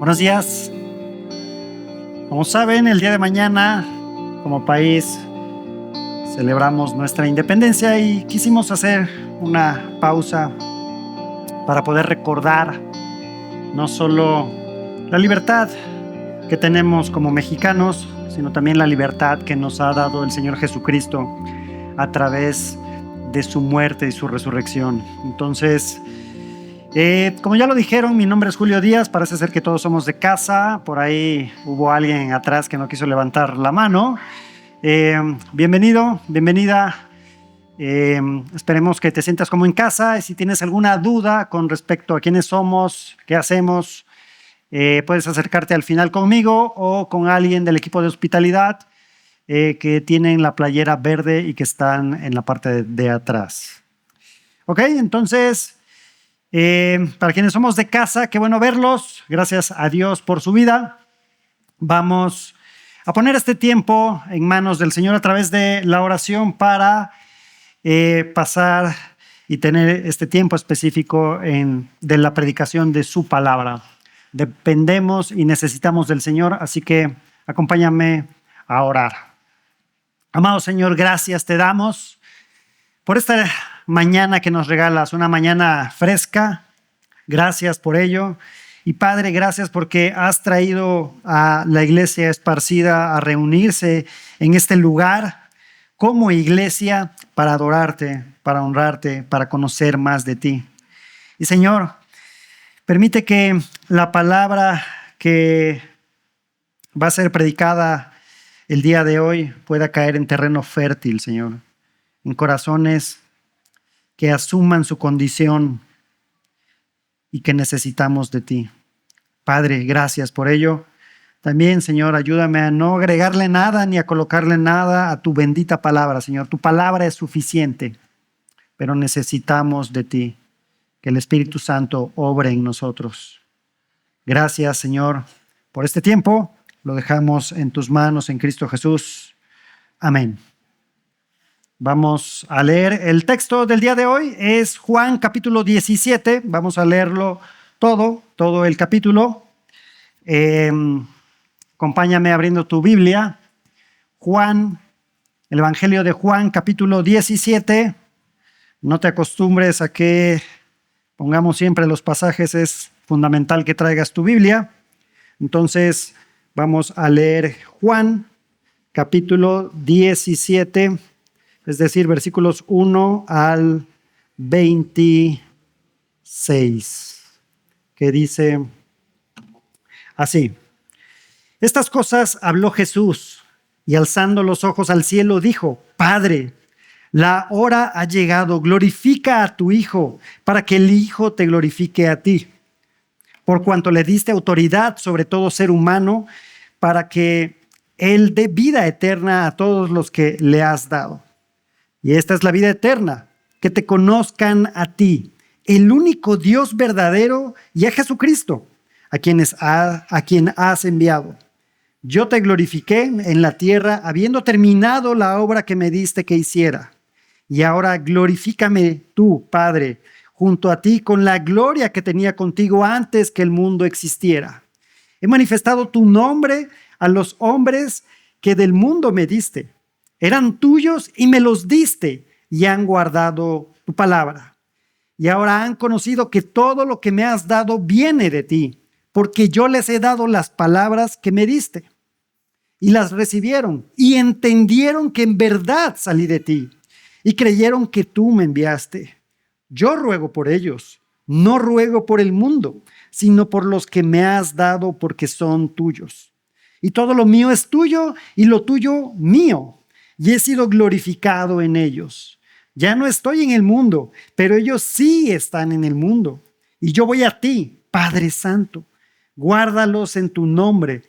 Buenos días. Como saben, el día de mañana, como país, celebramos nuestra independencia y quisimos hacer una pausa para poder recordar no solo la libertad que tenemos como mexicanos, sino también la libertad que nos ha dado el Señor Jesucristo a través de su muerte y su resurrección. Entonces, como ya lo dijeron, mi nombre es Julio Díaz, parece ser que todos somos de casa. Por ahí hubo alguien atrás que no quiso levantar la mano. Bienvenido, bienvenida. Esperemos que te sientas como en casa, y si tienes alguna duda con respecto a quiénes somos, qué hacemos, puedes acercarte al final conmigo o con alguien del equipo de hospitalidad que tienen la playera verde y que están en la parte de atrás. Ok, entonces, para quienes somos de casa, qué bueno verlos. Gracias a Dios por su vida. Vamos a poner este tiempo en manos del Señor a través de la oración para pasar y tener este tiempo específico de la predicación de su palabra. Dependemos y necesitamos del Señor, así que acompáñame a orar. Amado Señor, gracias te damos por esta mañana que nos regalas, una mañana fresca. Gracias por ello. Y Padre, gracias porque has traído a la iglesia esparcida a reunirse en este lugar como iglesia para adorarte, para honrarte, para conocer más de ti. Y Señor, permite que la palabra que va a ser predicada el día de hoy pueda caer en terreno fértil, Señor, en corazones que asuman su condición y que necesitamos de ti. Padre, gracias por ello. También, Señor, ayúdame a no agregarle nada ni a colocarle nada a tu bendita palabra, Señor. Tu palabra es suficiente, pero necesitamos de ti, que el Espíritu Santo obre en nosotros. Gracias, Señor, por este tiempo. Lo dejamos en tus manos en Cristo Jesús. Amén. Vamos a leer el texto del día de hoy. Es Juan capítulo 17. Vamos a leerlo todo el capítulo. Acompáñame abriendo tu Biblia. Juan, el Evangelio de Juan capítulo 17. No te acostumbres a que pongamos siempre los pasajes. Es fundamental que traigas tu Biblia. Entonces vamos a leer Juan capítulo 17. Es decir, versículos 1 al 26, que dice así: Estas cosas habló Jesús, y alzando los ojos al cielo dijo: Padre, la hora ha llegado, glorifica a tu Hijo, para que el Hijo te glorifique a ti, por cuanto le diste autoridad sobre todo ser humano, para que Él dé vida eterna a todos los que le has dado. Y esta es la vida eterna, que te conozcan a ti, el único Dios verdadero, y a Jesucristo, a quien has enviado. Yo te glorifiqué en la tierra, habiendo terminado la obra que me diste que hiciera. Y ahora glorifícame tú, Padre, junto a ti, con la gloria que tenía contigo antes que el mundo existiera. He manifestado tu nombre a los hombres que del mundo me diste. Eran tuyos y me los diste, y han guardado tu palabra. Y ahora han conocido que todo lo que me has dado viene de ti, porque yo les he dado las palabras que me diste. Y las recibieron y entendieron que en verdad salí de ti, y creyeron que tú me enviaste. Yo ruego por ellos, no ruego por el mundo, sino por los que me has dado, porque son tuyos. Y todo lo mío es tuyo, y lo tuyo mío, y he sido glorificado en ellos. Ya no estoy en el mundo, pero ellos sí están en el mundo. Y yo voy a ti, Padre Santo. Guárdalos en tu nombre,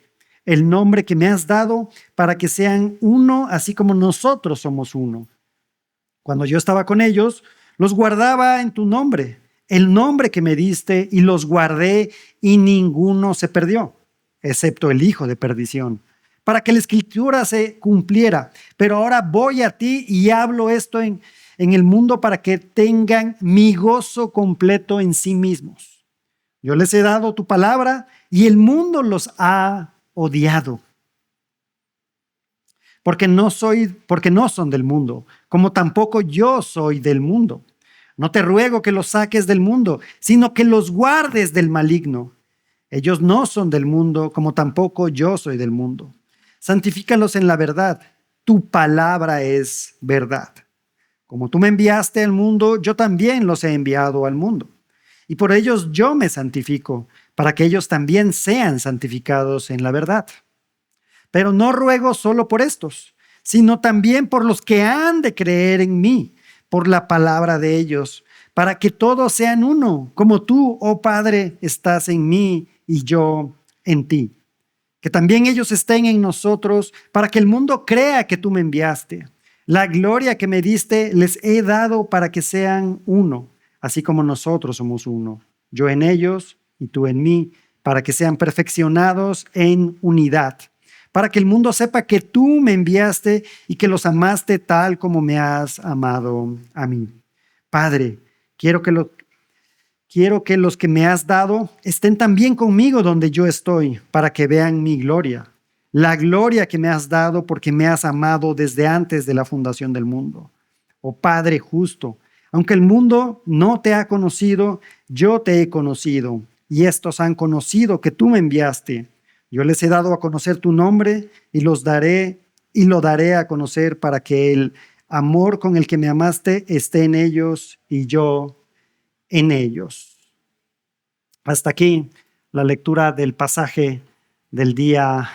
el nombre que me has dado, para que sean uno, así como nosotros somos uno. Cuando yo estaba con ellos, los guardaba en tu nombre, el nombre que me diste, y los guardé, y ninguno se perdió, excepto el hijo de perdición, para que la escritura se cumpliera. Pero ahora voy a ti y hablo esto en el mundo para que tengan mi gozo completo en sí mismos. Yo les he dado tu palabra y el mundo los ha odiado. Porque no son del mundo, como tampoco yo soy del mundo. No te ruego que los saques del mundo, sino que los guardes del maligno. Ellos no son del mundo, como tampoco yo soy del mundo. Santifícalos en la verdad. Tu palabra es verdad. Como tú me enviaste al mundo, yo también los he enviado al mundo. Y por ellos yo me santifico, para que ellos también sean santificados en la verdad. Pero no ruego solo por estos, sino también por los que han de creer en mí, por la palabra de ellos, para que todos sean uno, como tú, oh Padre, estás en mí y yo en ti. Que también ellos estén en nosotros, para que el mundo crea que tú me enviaste. La gloria que me diste les he dado para que sean uno, así como nosotros somos uno. Yo en ellos y tú en mí, para que sean perfeccionados en unidad, para que el mundo sepa que tú me enviaste y que los amaste tal como me has amado a mí. Padre, quiero que los que me has dado estén también conmigo donde yo estoy, para que vean mi gloria, la gloria que me has dado porque me has amado desde antes de la fundación del mundo. Oh Padre justo, aunque el mundo no te ha conocido, yo te he conocido, y estos han conocido que tú me enviaste. Yo les he dado a conocer tu nombre y lo daré a conocer para que el amor con el que me amaste esté en ellos y yo en ellos. Hasta aquí la lectura del pasaje del día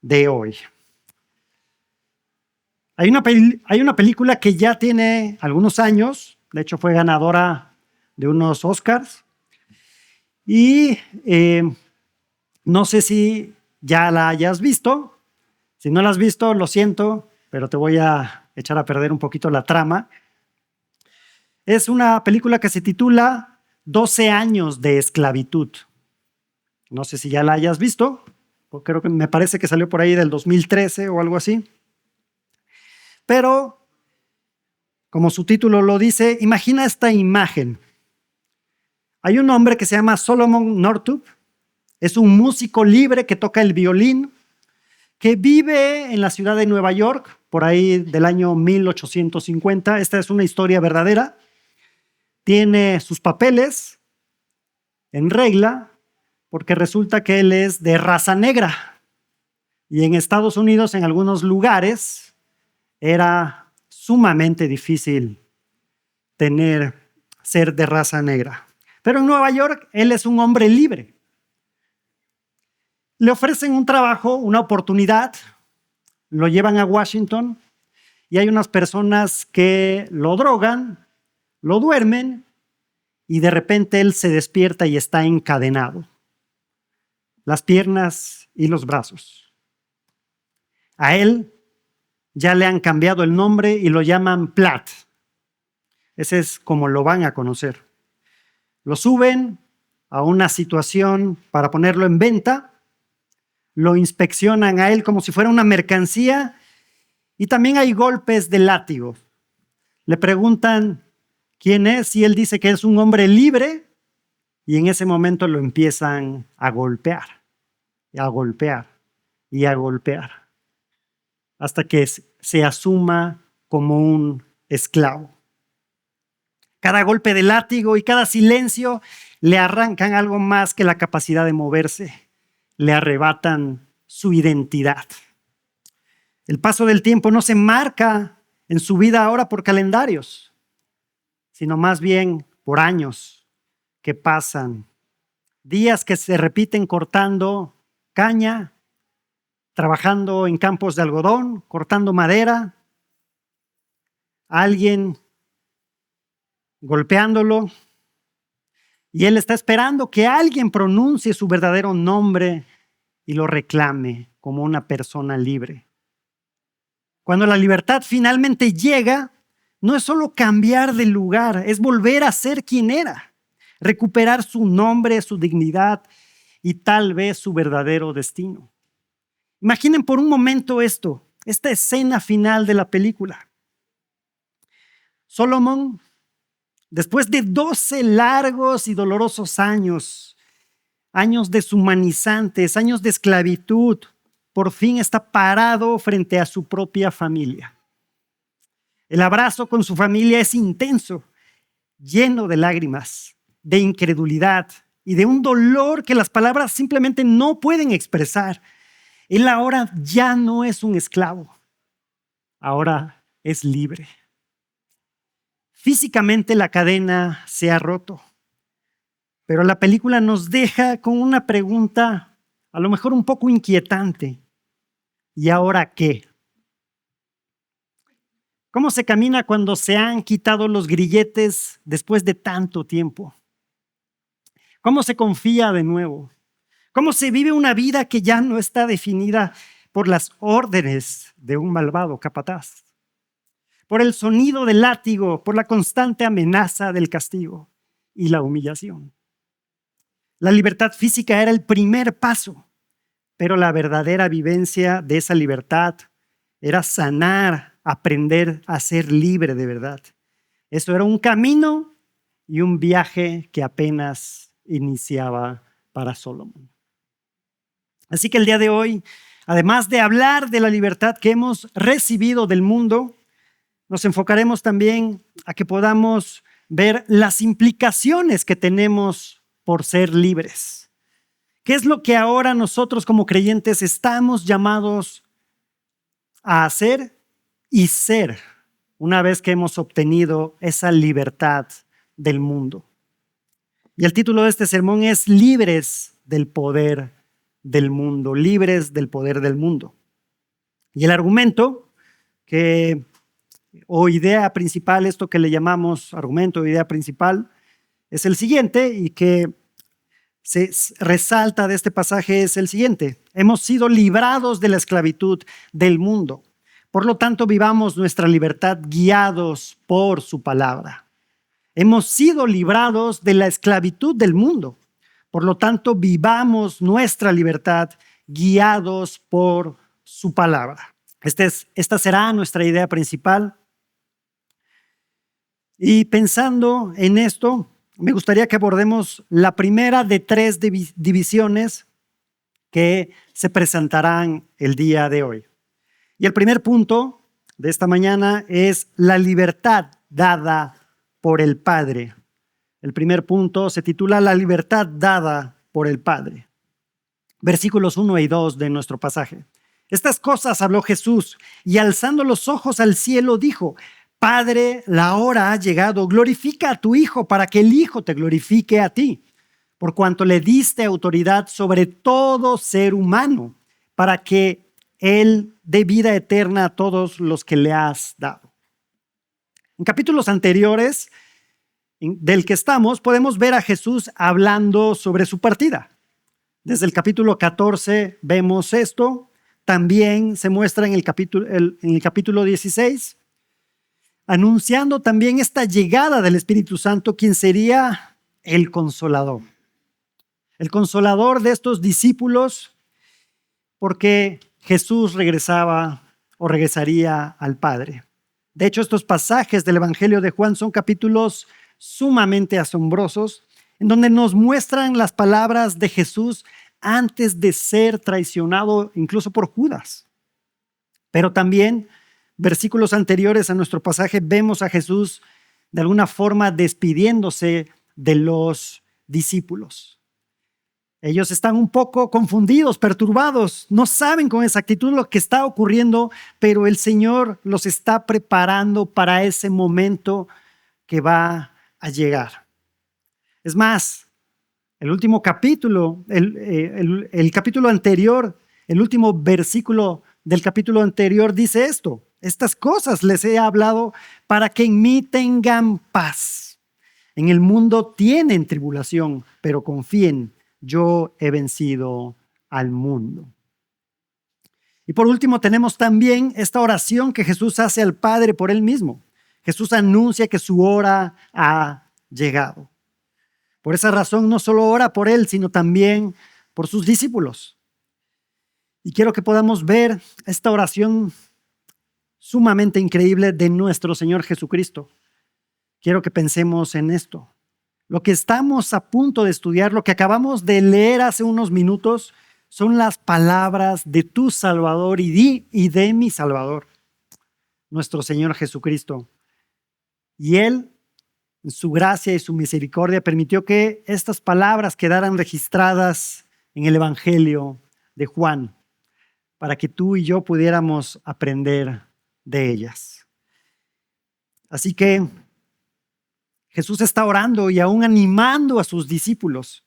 de hoy. Hay una película que ya tiene algunos años, de hecho fue ganadora de unos Oscars, y no sé si ya la hayas visto. Si no la has visto, lo siento, pero te voy a echar a perder un poquito la trama. Es una película que se titula 12 años de esclavitud. No sé si ya la hayas visto. Creo que me parece que salió por ahí del 2013 o algo así. Pero, como su título lo dice, imagina esta imagen. Hay un hombre que se llama Solomon Northup. Es un músico libre que toca el violín, que vive en la ciudad de Nueva York, por ahí del año 1850. Esta es una historia verdadera. Tiene sus papeles en regla, porque resulta que él es de raza negra. Y en Estados Unidos, en algunos lugares, era sumamente difícil ser de raza negra. Pero en Nueva York, él es un hombre libre. Le ofrecen un trabajo, una oportunidad, lo llevan a Washington y hay unas personas que lo drogan, lo duermen y de repente él se despierta y está encadenado. Las piernas y los brazos. A él ya le han cambiado el nombre y lo llaman Platt. Ese es como lo van a conocer. Lo suben a una situación para ponerlo en venta. Lo inspeccionan a él como si fuera una mercancía y también hay golpes de látigo. Le preguntan quién es y él dice que es un hombre libre y en ese momento lo empiezan a golpear, a golpear y a golpear hasta que se asuma como un esclavo. Cada golpe de látigo y cada silencio le arrancan algo más que la capacidad de moverse. Le arrebatan su identidad. El paso del tiempo no se marca en su vida ahora por calendarios, sino más bien por años que pasan, días que se repiten cortando caña, trabajando en campos de algodón, cortando madera, alguien golpeándolo, y él está esperando que alguien pronuncie su verdadero nombre y lo reclame como una persona libre. Cuando la libertad finalmente llega, no es solo cambiar de lugar, es volver a ser quien era, recuperar su nombre, su dignidad y tal vez su verdadero destino. Imaginen por un momento esta escena final de la película. Solomon, después de 12 largos y dolorosos años años deshumanizantes, años de esclavitud, por fin está parado frente a su propia familia. El abrazo con su familia es intenso, lleno de lágrimas, de incredulidad y de un dolor que las palabras simplemente no pueden expresar. Él ahora ya no es un esclavo, ahora es libre. Físicamente la cadena se ha roto, pero la película nos deja con una pregunta a lo mejor un poco inquietante. ¿Y ahora qué? ¿Cómo se camina cuando se han quitado los grilletes después de tanto tiempo? ¿Cómo se confía de nuevo? ¿Cómo se vive una vida que ya no está definida por las órdenes de un malvado capataz? Por el sonido del látigo, por la constante amenaza del castigo y la humillación. La libertad física era el primer paso, pero la verdadera vivencia de esa libertad era sanar, aprender a ser libre de verdad. Eso era un camino y un viaje que apenas iniciaba para Solomon. Así que el día de hoy, además de hablar de la libertad que hemos recibido del mundo, nos enfocaremos también a que podamos ver las implicaciones que tenemos por ser libres. ¿Qué es lo que ahora nosotros como creyentes estamos llamados a hacer y ser una vez que hemos obtenido esa libertad del mundo? Y el título de este sermón es Libres del poder del mundo, libres del poder del mundo. Y el argumento o idea principal, esto que le llamamos argumento o idea principal, es el siguiente y que se resalta de este pasaje es el siguiente. Hemos sido librados de la esclavitud del mundo. Por lo tanto, vivamos nuestra libertad guiados por su palabra. Hemos sido librados de la esclavitud del mundo. Por lo tanto, vivamos nuestra libertad guiados por su palabra. Esta será nuestra idea principal. Y pensando en esto, me gustaría que abordemos la primera de 3 divisiones que se presentarán el día de hoy. Y el primer punto de esta mañana es la libertad dada por el Padre. El primer punto se titula La libertad dada por el Padre. Versículos 1 y 2 de nuestro pasaje. Estas cosas habló Jesús y alzando los ojos al cielo dijo: Padre, la hora ha llegado, glorifica a tu Hijo para que el Hijo te glorifique a ti, por cuanto le diste autoridad sobre todo ser humano, para que Él dé vida eterna a todos los que le has dado. En capítulos anteriores del que estamos, podemos ver a Jesús hablando sobre su partida. Desde el capítulo 14 vemos esto, también se muestra en el capítulo 16, anunciando también esta llegada del Espíritu Santo, quien sería el consolador. El consolador de estos discípulos, porque Jesús regresaría al Padre. De hecho, estos pasajes del Evangelio de Juan son capítulos sumamente asombrosos, en donde nos muestran las palabras de Jesús antes de ser traicionado incluso por Judas. Pero también versículos anteriores a nuestro pasaje vemos a Jesús de alguna forma despidiéndose de los discípulos. Ellos están un poco confundidos, perturbados, no saben con exactitud lo que está ocurriendo, pero el Señor los está preparando para ese momento que va a llegar. Es más, el último capítulo, el capítulo anterior, el último versículo del capítulo anterior dice esto: estas cosas les he hablado para que en mí tengan paz. En el mundo tienen tribulación, pero confíen, yo he vencido al mundo. Y por último tenemos también esta oración que Jesús hace al Padre por él mismo. Jesús anuncia que su hora ha llegado. Por esa razón no solo ora por él, sino también por sus discípulos. Y quiero que podamos ver esta oración sumamente increíble de nuestro Señor Jesucristo. Quiero que pensemos en esto. Lo que estamos a punto de estudiar, lo que acabamos de leer hace unos minutos, son las palabras de tu Salvador y de mi Salvador, nuestro Señor Jesucristo. Y Él, en su gracia y su misericordia, permitió que estas palabras quedaran registradas en el Evangelio de Juan, para que tú y yo pudiéramos aprender de ellas. Así que Jesús está orando y aún animando a sus discípulos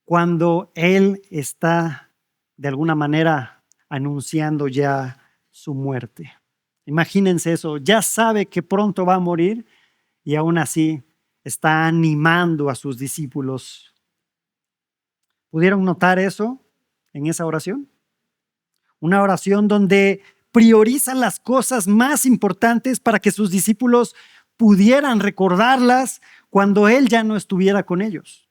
cuando Él está de alguna manera anunciando ya su muerte. Imagínense eso, ya sabe que pronto va a morir y aún así está animando a sus discípulos. ¿Pudieron notar eso en esa oración? Una oración donde prioriza las cosas más importantes para que sus discípulos pudieran recordarlas cuando Él ya no estuviera con ellos.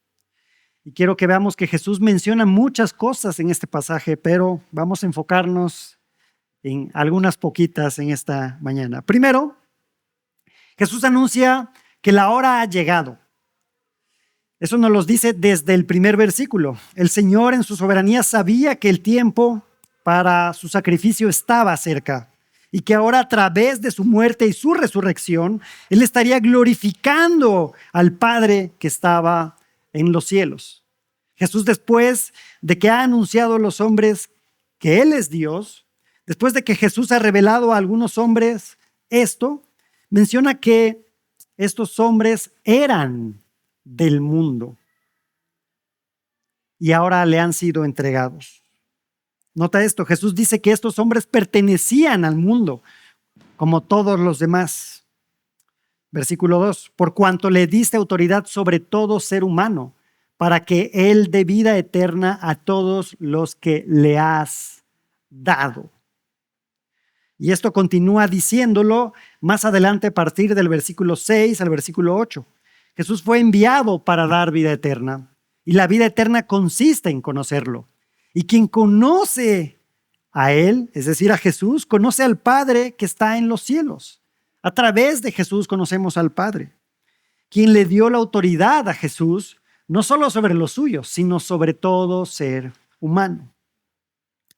Y quiero que veamos que Jesús menciona muchas cosas en este pasaje, pero vamos a enfocarnos en algunas poquitas en esta mañana. Primero, Jesús anuncia que la hora ha llegado. Eso nos lo dice desde el primer versículo. El Señor en su soberanía sabía que el tiempo para su sacrificio estaba cerca y que ahora a través de su muerte y su resurrección, Él estaría glorificando al Padre que estaba en los cielos. Jesús, después de que ha anunciado a los hombres que Él es Dios, después de que Jesús ha revelado a algunos hombres esto, menciona que estos hombres eran del mundo y ahora le han sido entregados. Nota esto, Jesús dice que estos hombres pertenecían al mundo, como todos los demás. Versículo 2, por cuanto le diste autoridad sobre todo ser humano, para que Él dé vida eterna a todos los que le has dado. Y esto continúa diciéndolo más adelante a partir del versículo 6 al versículo 8. Jesús fue enviado para dar vida eterna, y la vida eterna consiste en conocerlo. Y quien conoce a Él, es decir, a Jesús, conoce al Padre que está en los cielos. A través de Jesús conocemos al Padre, quien le dio la autoridad a Jesús, no solo sobre los suyos, sino sobre todo ser humano.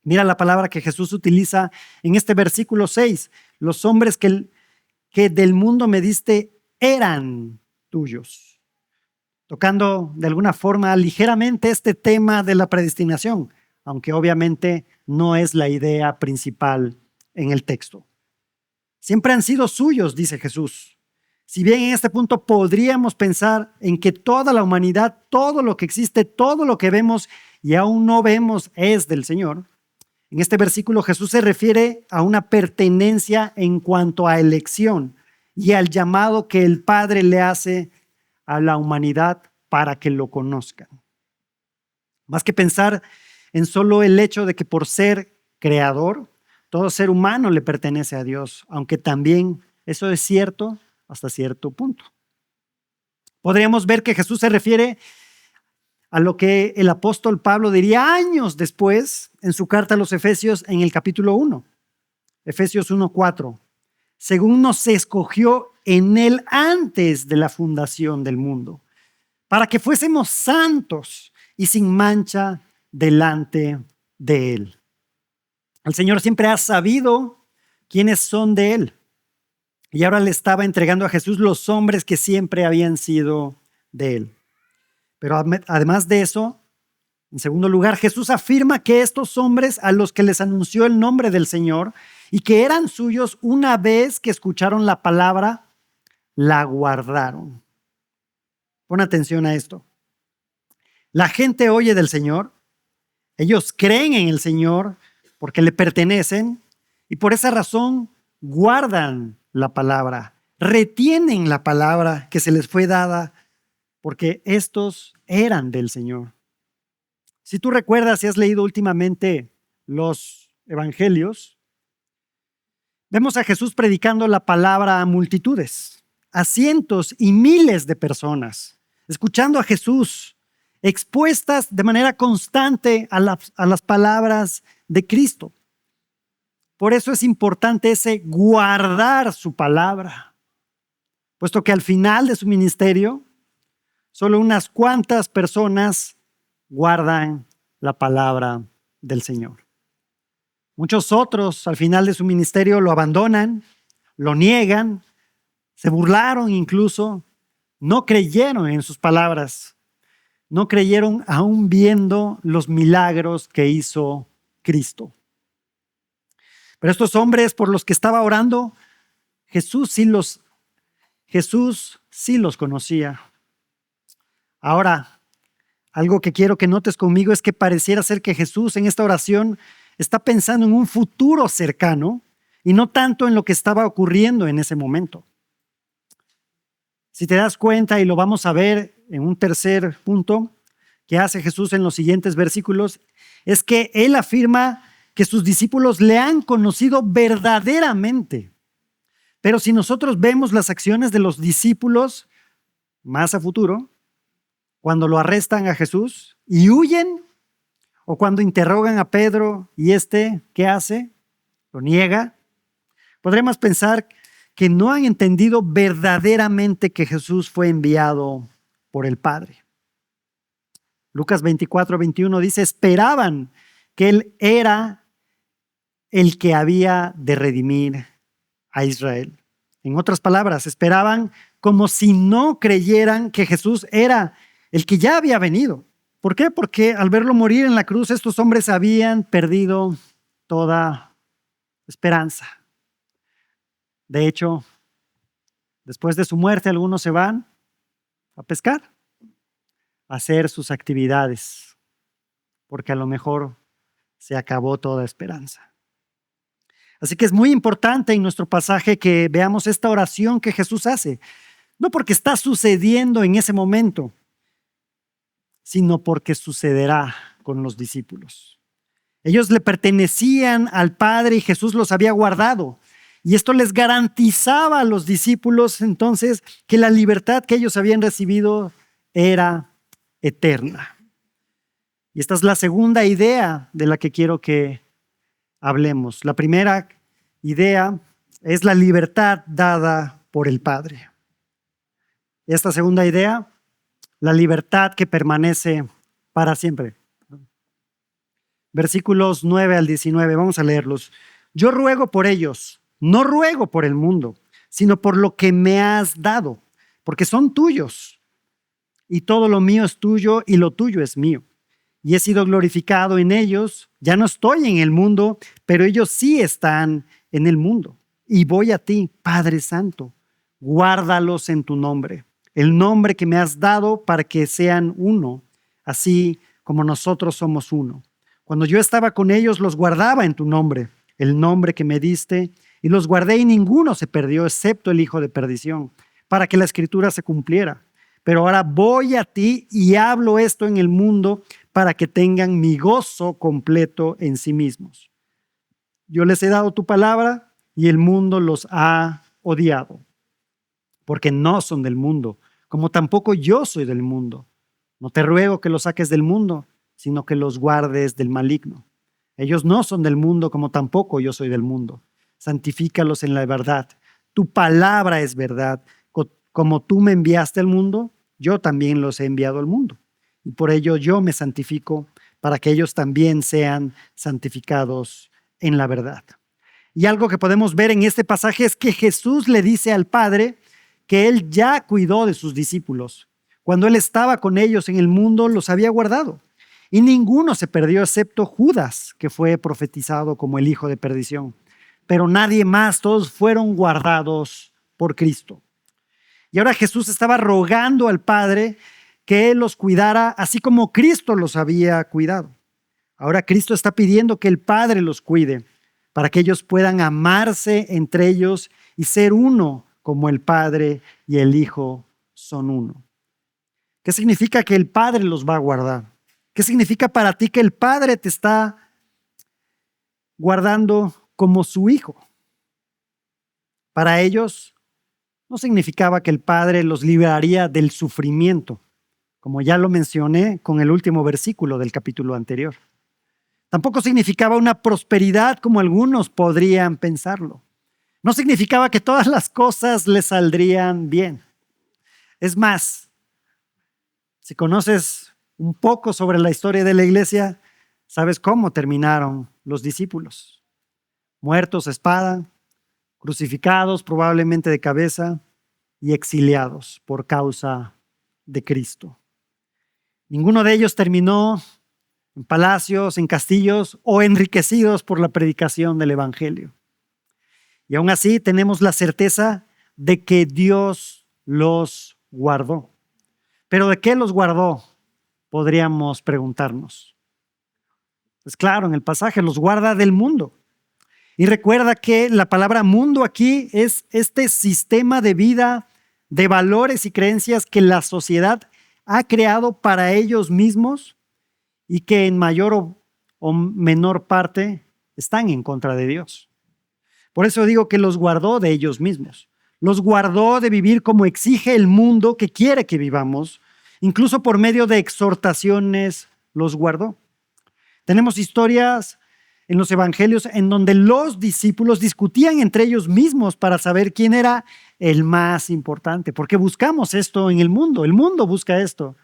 Mira la palabra que Jesús utiliza en este versículo 6. Los hombres que del mundo me diste eran tuyos. Tocando de alguna forma ligeramente este tema de la predestinación, aunque obviamente no es la idea principal en el texto. Siempre han sido suyos, dice Jesús. Si bien en este punto podríamos pensar en que toda la humanidad, todo lo que existe, todo lo que vemos y aún no vemos es del Señor, en este versículo Jesús se refiere a una pertenencia en cuanto a elección y al llamado que el Padre le hace a la humanidad para que lo conozcan. Más que pensar en solo el hecho de que por ser creador, todo ser humano le pertenece a Dios, aunque también eso es cierto hasta cierto punto. Podríamos ver que Jesús se refiere a lo que el apóstol Pablo diría años después en su carta a los Efesios en el capítulo 1, Efesios 1:4. Según nos escogió en Él antes de la fundación del mundo, para que fuésemos santos y sin mancha delante de Él. El Señor siempre ha sabido quiénes son de Él. Y ahora le estaba entregando a Jesús los hombres que siempre habían sido de Él. Pero además de eso, en segundo lugar, Jesús afirma que estos hombres a los que les anunció el nombre del Señor y que eran suyos una vez que escucharon la palabra, la guardaron. Pon atención a esto. La gente oye del Señor, ellos creen en el Señor porque le pertenecen y por esa razón guardan la palabra, retienen la palabra que se les fue dada porque estos eran del Señor. Si tú recuerdas, si has leído últimamente los evangelios, vemos a Jesús predicando la palabra a multitudes, a cientos y miles de personas, escuchando a Jesús, expuestas de manera constante a las palabras de Cristo. Por eso es importante ese guardar su palabra, puesto que al final de su ministerio, Solo unas cuantas personas guardan la palabra del Señor. Muchos otros al final de su ministerio lo abandonan, lo niegan, se burlaron incluso, no creyeron en sus palabras, no creyeron aún viendo los milagros que hizo Cristo. Pero estos hombres por los que estaba orando, Jesús sí los conocía. Ahora, algo que quiero que notes conmigo es que pareciera ser que Jesús en esta oración está pensando en un futuro cercano y no tanto en lo que estaba ocurriendo en ese momento. Si te das cuenta, y lo vamos a ver en un tercer punto que hace Jesús en los siguientes versículos, es que Él afirma que sus discípulos le han conocido verdaderamente. Pero si nosotros vemos las acciones de los discípulos más a futuro, cuando lo arrestan a Jesús y huyen, o cuando interrogan a Pedro y ¿qué hace? Lo niega. Podremos pensar que no han entendido verdaderamente que Jesús fue enviado por el Padre. Lucas 24:21 dice, esperaban que Él era el que había de redimir a Israel. En otras palabras, esperaban como si no creyeran que Jesús era el que ya había venido. ¿Por qué? Porque al verlo morir en la cruz, estos hombres habían perdido toda esperanza. De hecho, después de su muerte, algunos se van a pescar, a hacer sus actividades, porque a lo mejor se acabó toda esperanza. Así que es muy importante en nuestro pasaje que veamos esta oración que Jesús hace, no porque está sucediendo en ese momento, sino porque sucederá con los discípulos. Ellos le pertenecían al Padre y Jesús los había guardado. Y esto les garantizaba a los discípulos entonces que la libertad que ellos habían recibido era eterna. Y esta es la segunda idea de la que quiero que hablemos. La primera idea es la libertad dada por el Padre. Esta segunda idea, la libertad que permanece para siempre. Versículos 9 al 19, vamos a leerlos. Yo ruego por ellos, no ruego por el mundo, sino por lo que me has dado, porque son tuyos. Y todo lo mío es tuyo y lo tuyo es mío. Y he sido glorificado en ellos. Ya no estoy en el mundo, pero ellos sí están en el mundo. Y voy a ti, Padre Santo, guárdalos en tu nombre, el nombre que me has dado para que sean uno, así como nosotros somos uno. Cuando yo estaba con ellos, los guardaba en tu nombre, el nombre que me diste, y los guardé y ninguno se perdió, excepto el hijo de perdición, para que la escritura se cumpliera. Pero ahora voy a ti y hablo esto en el mundo para que tengan mi gozo completo en sí mismos. Yo les he dado tu palabra y el mundo los ha odiado, porque no son del mundo, como tampoco yo soy del mundo. No te ruego que los saques del mundo, sino que los guardes del maligno. Ellos no son del mundo, como tampoco yo soy del mundo. Santifícalos en la verdad. Tu palabra es verdad. Como tú me enviaste al mundo, yo también los he enviado al mundo. Y por ello yo me santifico, para que ellos también sean santificados en la verdad. Y algo que podemos ver en este pasaje es que Jesús le dice al Padre que Él ya cuidó de sus discípulos. Cuando Él estaba con ellos en el mundo, los había guardado. Y ninguno se perdió excepto Judas, que fue profetizado como el hijo de perdición. Pero nadie más, todos fueron guardados por Cristo. Y ahora Jesús estaba rogando al Padre que Él los cuidara, así como Cristo los había cuidado. Ahora Cristo está pidiendo que el Padre los cuide, para que ellos puedan amarse entre ellos y ser uno, como el Padre y el Hijo son uno. ¿Qué significa que el Padre los va a guardar? ¿Qué significa para ti que el Padre te está guardando como su Hijo? Para ellos no significaba que el Padre los libraría del sufrimiento, como ya lo mencioné con el último versículo del capítulo anterior. Tampoco significaba una prosperidad como algunos podrían pensarlo. No significaba que todas las cosas les saldrían bien. Es más, Si conoces un poco sobre la historia de la iglesia, sabes cómo terminaron los discípulos. Muertos a espada, crucificados probablemente de cabeza y exiliados por causa de Cristo. Ninguno de ellos terminó en palacios, en castillos o enriquecidos por la predicación del evangelio. Y aún así tenemos la certeza de que Dios los guardó. ¿Pero de qué los guardó? Podríamos preguntarnos. Pues claro, en el pasaje los guarda del mundo. Y recuerda que la palabra mundo aquí es este sistema de vida, de valores y creencias que la sociedad ha creado para ellos mismos y que en mayor o menor parte están en contra de Dios. Por eso digo que los guardó de ellos mismos. Los guardó de vivir como exige el mundo que quiere que vivamos. Incluso por medio de exhortaciones los guardó. Tenemos historias en los evangelios en donde los discípulos discutían entre ellos mismos para saber quién era el más importante. Porque buscamos esto en el mundo. El mundo busca esto.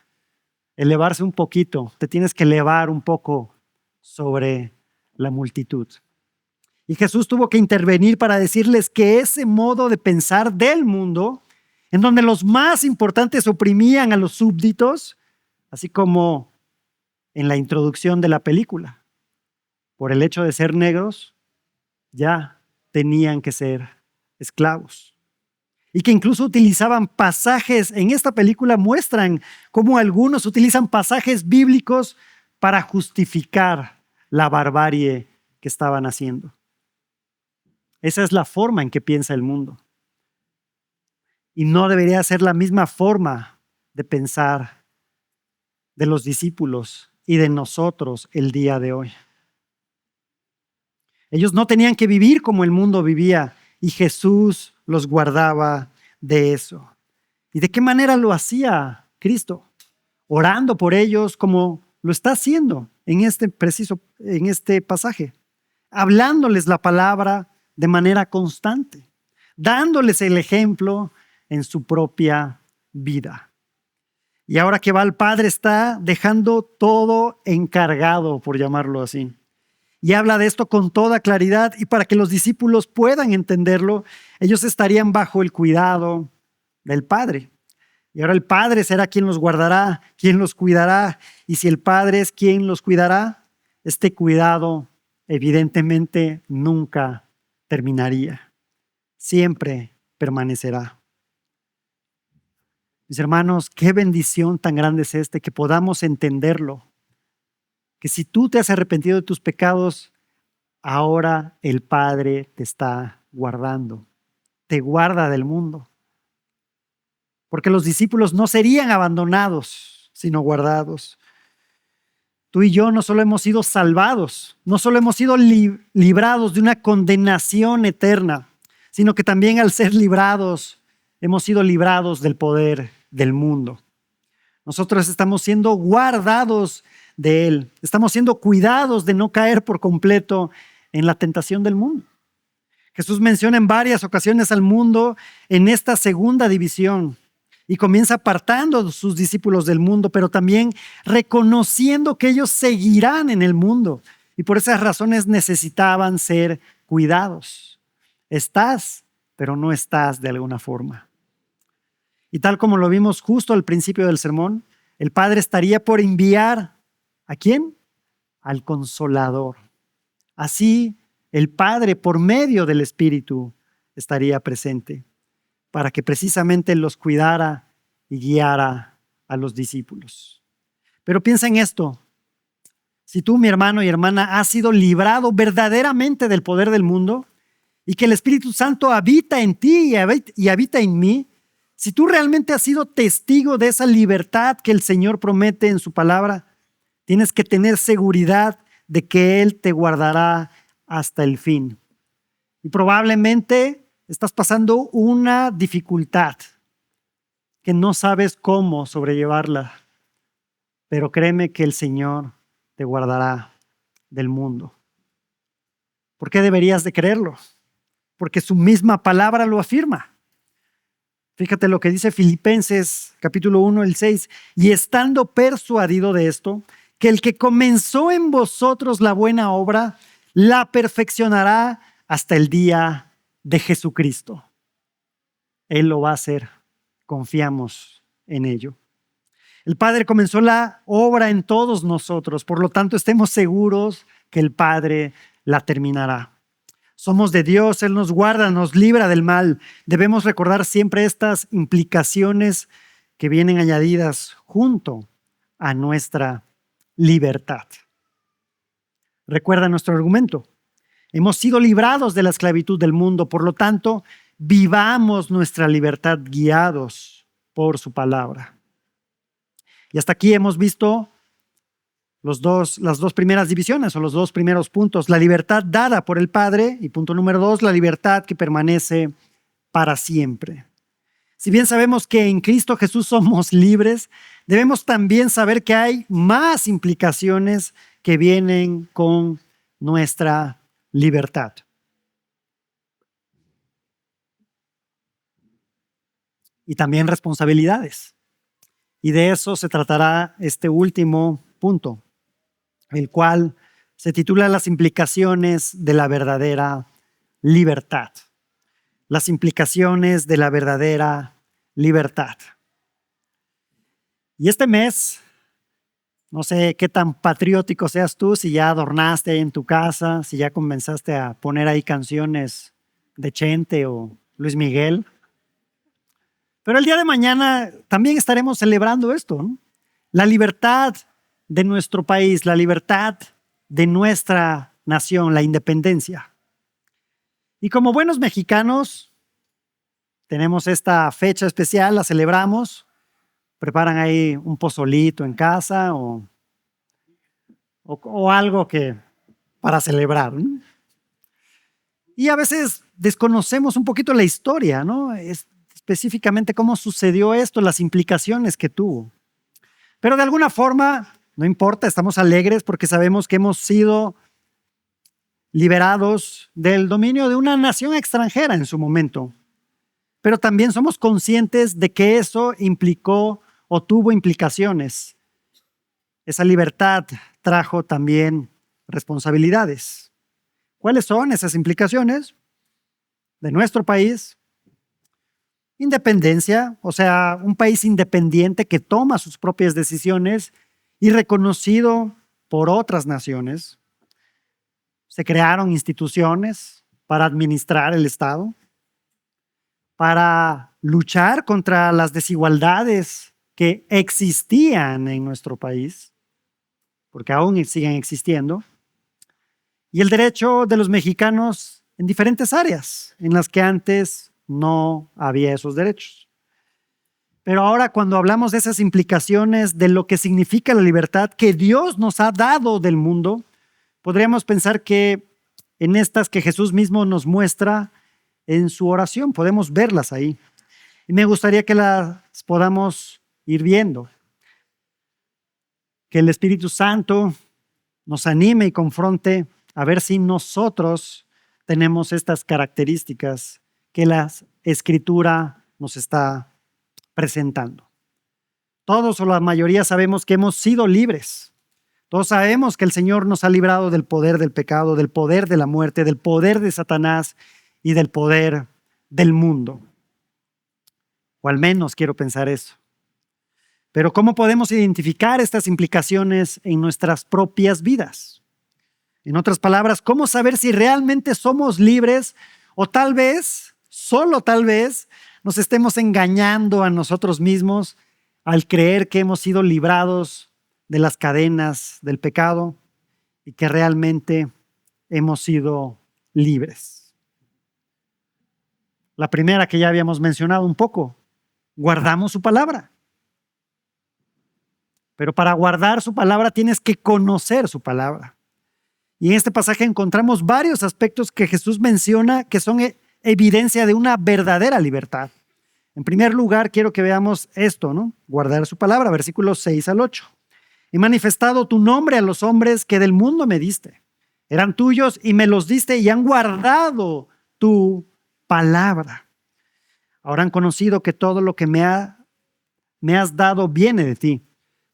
Elevarse un poquito. Te tienes que elevar un poco sobre la multitud. Y Jesús tuvo que intervenir para decirles que ese modo de pensar del mundo, en donde los más importantes oprimían a los súbditos, así como en la introducción de la película, por el hecho de ser negros, ya tenían que ser esclavos. Y que incluso utilizaban pasajes, en esta película muestran cómo algunos utilizan pasajes bíblicos para justificar la barbarie que estaban haciendo. Esa es la forma en que piensa el mundo. Y no debería ser la misma forma de pensar de los discípulos y de nosotros el día de hoy. Ellos no tenían que vivir como el mundo vivía y Jesús los guardaba de eso. ¿Y de qué manera lo hacía Cristo? Orando por ellos como lo está haciendo en este pasaje. Hablándoles la palabra de manera constante. Dándoles el ejemplo en su propia vida. Y ahora que va al Padre está dejando todo encargado, por llamarlo así. Y habla de esto con toda claridad y para que los discípulos puedan entenderlo, ellos estarían bajo el cuidado del Padre. Y ahora el Padre será quien los guardará, quien los cuidará. Y si el Padre es quien los cuidará, este cuidado evidentemente nunca terminaría. Siempre permanecerá. Mis hermanos, qué bendición tan grande es que podamos entenderlo. Que si tú te has arrepentido de tus pecados, ahora el Padre te está guardando. Te guarda del mundo. Porque los discípulos no serían abandonados, sino guardados. Tú y yo no solo hemos sido salvados, no solo hemos sido librados de una condenación eterna, sino que también al ser librados, hemos sido librados del poder del mundo. Nosotros estamos siendo guardados de Él. Estamos siendo cuidados de no caer por completo en la tentación del mundo. Jesús menciona en varias ocasiones al mundo en esta segunda división y comienza apartando a sus discípulos del mundo, pero también reconociendo que ellos seguirán en el mundo y por esas razones necesitaban ser cuidados. Estás, pero no estás de alguna forma. Y tal como lo vimos justo al principio del sermón, el Padre estaría por enviar ¿a quién? Al Consolador. Así, el Padre, por medio del Espíritu, estaría presente para que precisamente los cuidara y guiara a los discípulos. Pero piensa en esto. Si tú, mi hermano y hermana, has sido librado verdaderamente del poder del mundo y que el Espíritu Santo habita en ti y habita en mí, si tú realmente has sido testigo de esa libertad que el Señor promete en su palabra, tienes que tener seguridad de que Él te guardará hasta el fin. Y probablemente estás pasando una dificultad que no sabes cómo sobrellevarla, pero créeme que el Señor te guardará del mundo. ¿Por qué deberías de creerlo? Porque su misma palabra lo afirma. Fíjate lo que dice Filipenses capítulo 1, el 6. Y estando persuadido de esto, que el que comenzó en vosotros la buena obra, la perfeccionará hasta el día de Jesucristo. Él lo va a hacer. Confiamos en ello. El Padre comenzó la obra en todos nosotros, por lo tanto estemos seguros que el Padre la terminará. Somos de Dios, Él nos guarda, nos libra del mal. Debemos recordar siempre estas implicaciones que vienen añadidas junto a nuestra libertad. Recuerda nuestro argumento. Hemos sido librados de la esclavitud del mundo, por lo tanto, vivamos nuestra libertad guiados por su palabra. Y hasta aquí hemos visto las dos primeras divisiones o los dos primeros puntos. La libertad dada por el Padre y punto número 2, la libertad que permanece para siempre. Si bien sabemos que en Cristo Jesús somos libres, debemos también saber que hay más implicaciones que vienen con nuestra libertad. Y también responsabilidades. Y de eso se tratará este último punto, el cual se titula Las implicaciones de la verdadera libertad. Las implicaciones de la verdadera libertad. Y este mes, no sé qué tan patriótico seas tú, si ya adornaste ahí en tu casa, si ya comenzaste a poner ahí canciones de Chente o Luis Miguel. Pero el día de mañana también estaremos celebrando esto, ¿no? La libertad de nuestro país, la libertad de nuestra nación, la independencia. Y como buenos mexicanos, tenemos esta fecha especial, la celebramos, preparan ahí un pozolito en casa o algo para celebrar, ¿no? Y a veces desconocemos un poquito la historia, ¿no? Específicamente cómo sucedió esto, las implicaciones que tuvo. Pero de alguna forma, no importa, estamos alegres porque sabemos que hemos sido liberados del dominio de una nación extranjera en su momento. Pero también somos conscientes de que eso implicó o tuvo implicaciones. Esa libertad trajo también responsabilidades. ¿Cuáles son esas implicaciones? De nuestro país, independencia, o sea, un país independiente que toma sus propias decisiones y reconocido por otras naciones. Se crearon instituciones para administrar el Estado, para luchar contra las desigualdades que existían en nuestro país, porque aún siguen existiendo, y el derecho de los mexicanos en diferentes áreas en las que antes no había esos derechos. Pero ahora cuando hablamos de esas implicaciones de lo que significa la libertad que Dios nos ha dado del mundo, podríamos pensar que en estas que Jesús mismo nos muestra en su oración, podemos verlas ahí. Y me gustaría que las podamos ir viendo. Que el Espíritu Santo nos anime y confronte a ver si nosotros tenemos estas características que la Escritura nos está presentando. Todos o la mayoría sabemos que hemos sido libres. Todos sabemos que el Señor nos ha librado del poder del pecado, del poder de la muerte, del poder de Satanás y del poder del mundo. O al menos quiero pensar eso. Pero ¿cómo podemos identificar estas implicaciones en nuestras propias vidas? En otras palabras, ¿cómo saber si realmente somos libres o tal vez, solo tal vez, nos estemos engañando a nosotros mismos al creer que hemos sido librados de las cadenas del pecado y que realmente hemos sido libres? La primera que ya habíamos mencionado un poco, guardamos su palabra. Pero para guardar su palabra tienes que conocer su palabra. Y en este pasaje encontramos varios aspectos que Jesús menciona que son evidencia de una verdadera libertad. En primer lugar, quiero que veamos esto, ¿no? Guardar su palabra, versículos 6 al 8. He manifestado tu nombre a los hombres que del mundo me diste. Eran tuyos y me los diste y han guardado tu palabra. Ahora han conocido que todo lo que me has dado viene de ti,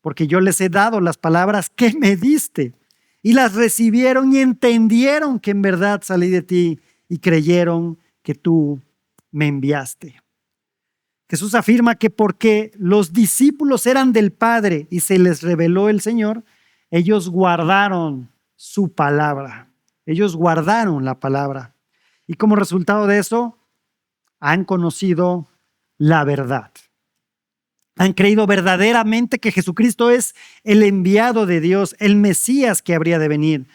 porque yo les he dado las palabras que me diste, y las recibieron y entendieron que en verdad salí de ti y creyeron que tú me enviaste. Jesús afirma que porque los discípulos eran del Padre y se les reveló el Señor, ellos guardaron su palabra. Ellos guardaron la palabra. Y como resultado de eso, han conocido la verdad. Han creído verdaderamente que Jesucristo es el enviado de Dios, el Mesías que habría de venir.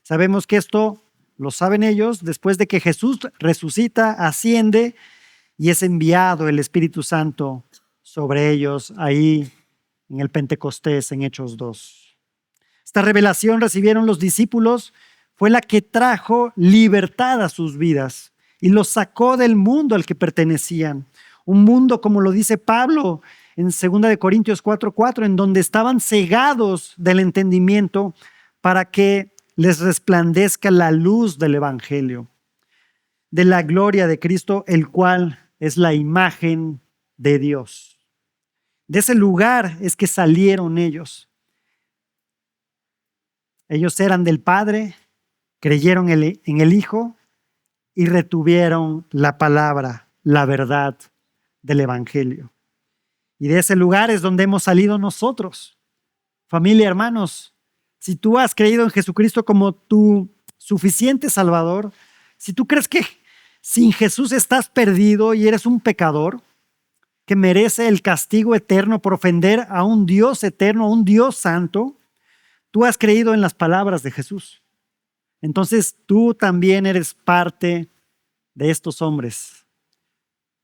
Sabemos que esto lo saben ellos después de que Jesús resucita, asciende y es enviado el Espíritu Santo sobre ellos ahí en el Pentecostés, en Hechos 2. Esta revelación recibieron los discípulos, fue la que trajo libertad a sus vidas y los sacó del mundo al que pertenecían. Un mundo, como lo dice Pablo en 2 Corintios 4:4, en donde estaban cegados del entendimiento para que les resplandezca la luz del Evangelio, de la gloria de Cristo, el cual es la imagen de Dios. De ese lugar es que salieron ellos. Ellos eran del Padre, creyeron en el Hijo y retuvieron la palabra, la verdad del Evangelio. Y de ese lugar es donde hemos salido nosotros. Familia, hermanos, si tú has creído en Jesucristo como tu suficiente Salvador, si tú crees que sin Jesús estás perdido y eres un pecador que merece el castigo eterno por ofender a un Dios eterno, a un Dios santo, tú has creído en las palabras de Jesús. Entonces tú también eres parte de estos hombres,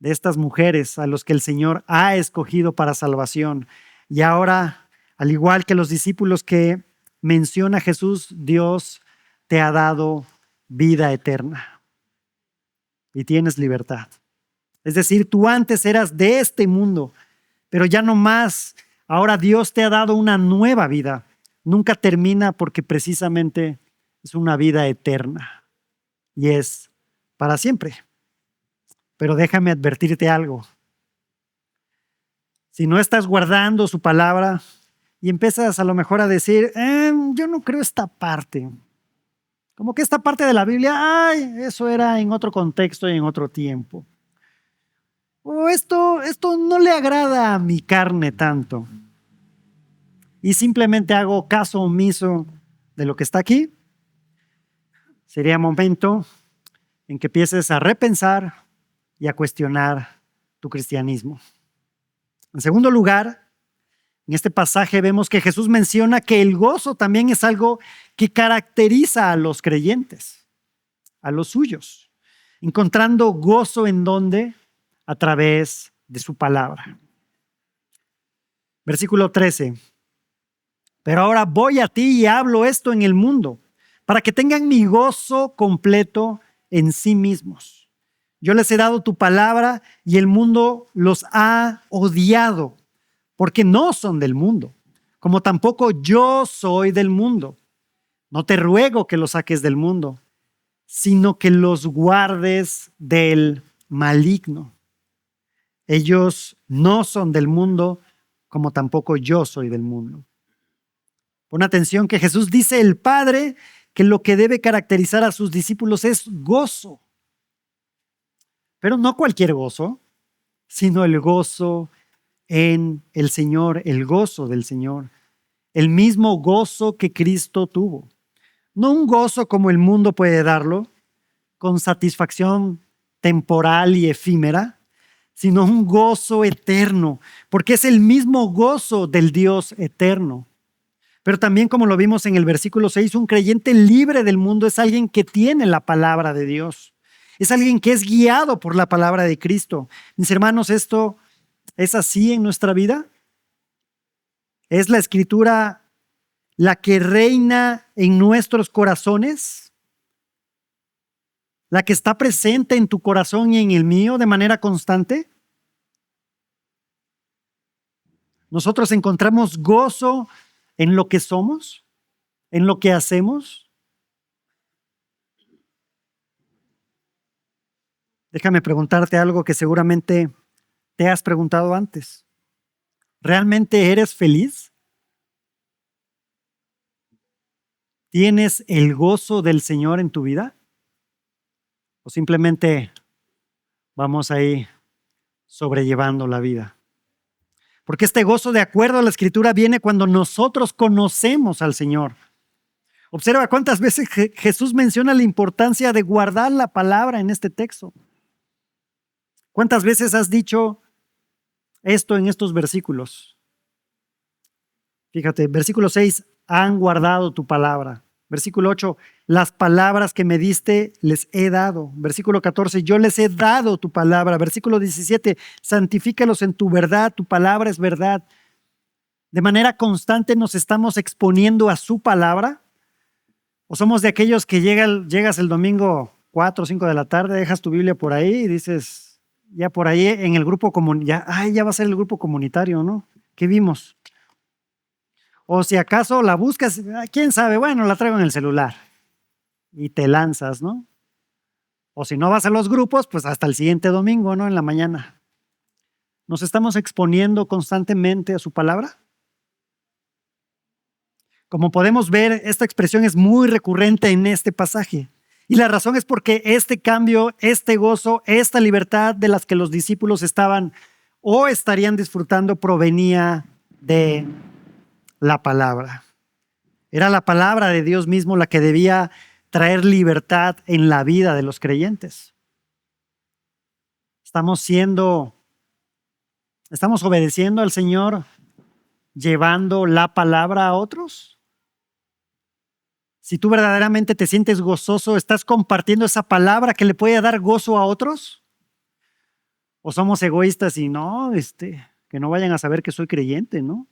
de estas mujeres a los que el Señor ha escogido para salvación. Y ahora, al igual que los discípulos que menciona Jesús, Dios te ha dado vida eterna y tienes libertad. Es decir, tú antes eras de este mundo, pero ya no más. Ahora Dios te ha dado una nueva vida. Nunca termina porque precisamente es una vida eterna y es para siempre. Pero déjame advertirte algo. Si no estás guardando su palabra y empiezas a lo mejor a decir, yo no creo esta parte. Como que esta parte de la Biblia, eso era en otro contexto y en otro tiempo. O esto no le agrada a mi carne tanto. Y simplemente hago caso omiso de lo que está aquí. Sería momento en que empieces a repensar y a cuestionar tu cristianismo. En segundo lugar, en este pasaje vemos que Jesús menciona que el gozo también es algo que caracteriza a los creyentes, a los suyos, encontrando gozo en donde, a través de su palabra. Versículo 13. Pero ahora voy a ti y hablo esto en el mundo, para que tengan mi gozo completo en sí mismos. Yo les he dado tu palabra y el mundo los ha odiado, porque no son del mundo, como tampoco yo soy del mundo. No te ruego que los saques del mundo, sino que los guardes del maligno. Ellos no son del mundo, como tampoco yo soy del mundo. Pon atención que Jesús dice el Padre que lo que debe caracterizar a sus discípulos es gozo. Pero no cualquier gozo, sino el gozo en el Señor, el gozo del Señor. El mismo gozo que Cristo tuvo. No un gozo como el mundo puede darlo, con satisfacción temporal y efímera, sino un gozo eterno, porque es el mismo gozo del Dios eterno. Pero también, como lo vimos en el versículo 6, un creyente libre del mundo es alguien que tiene la palabra de Dios. Es alguien que es guiado por la palabra de Cristo. Mis hermanos, ¿esto es así en nuestra vida? ¿Es la Escritura la que reina en nuestros corazones? ¿La que está presente en tu corazón y en el mío de manera constante? ¿Nosotros encontramos gozo en lo que somos? ¿En lo que hacemos? Déjame preguntarte algo que seguramente ¿Te has preguntado antes? ¿Realmente eres feliz? ¿Tienes el gozo del Señor en tu vida? ¿O simplemente vamos ahí sobrellevando la vida? Porque este gozo, de acuerdo a la Escritura, viene cuando nosotros conocemos al Señor. Observa cuántas veces Jesús menciona la importancia de guardar la palabra en este texto. ¿Cuántas veces has dicho esto en estos versículos? Fíjate, versículo 6, han guardado tu palabra. Versículo 8, las palabras que me diste les he dado. Versículo 14, yo les he dado tu palabra. Versículo 17, santifícalos en tu verdad, tu palabra es verdad. De manera constante nos estamos exponiendo a su palabra. ¿O somos de aquellos que llegas el domingo 4 o 5 de la tarde, dejas tu Biblia por ahí y dices, ya por ahí en el grupo ya va a ser el grupo comunitario, ¿no? ¿Qué vimos? O si acaso la buscas, quién sabe, bueno, la traigo en el celular y te lanzas, ¿no? O si no vas a los grupos, pues hasta el siguiente domingo, ¿no? En la mañana. ¿Nos estamos exponiendo constantemente a su palabra? Como podemos ver, esta expresión es muy recurrente en este pasaje. Y la razón es porque este cambio, este gozo, esta libertad de las que los discípulos estaban o estarían disfrutando provenía de la palabra. Era la palabra de Dios mismo la que debía traer libertad en la vida de los creyentes. Estamos obedeciendo al Señor, llevando la palabra a otros. Si tú verdaderamente te sientes gozoso, ¿estás compartiendo esa palabra que le puede dar gozo a otros? ¿O somos egoístas y no, que no vayan a saber que soy creyente, ¿no?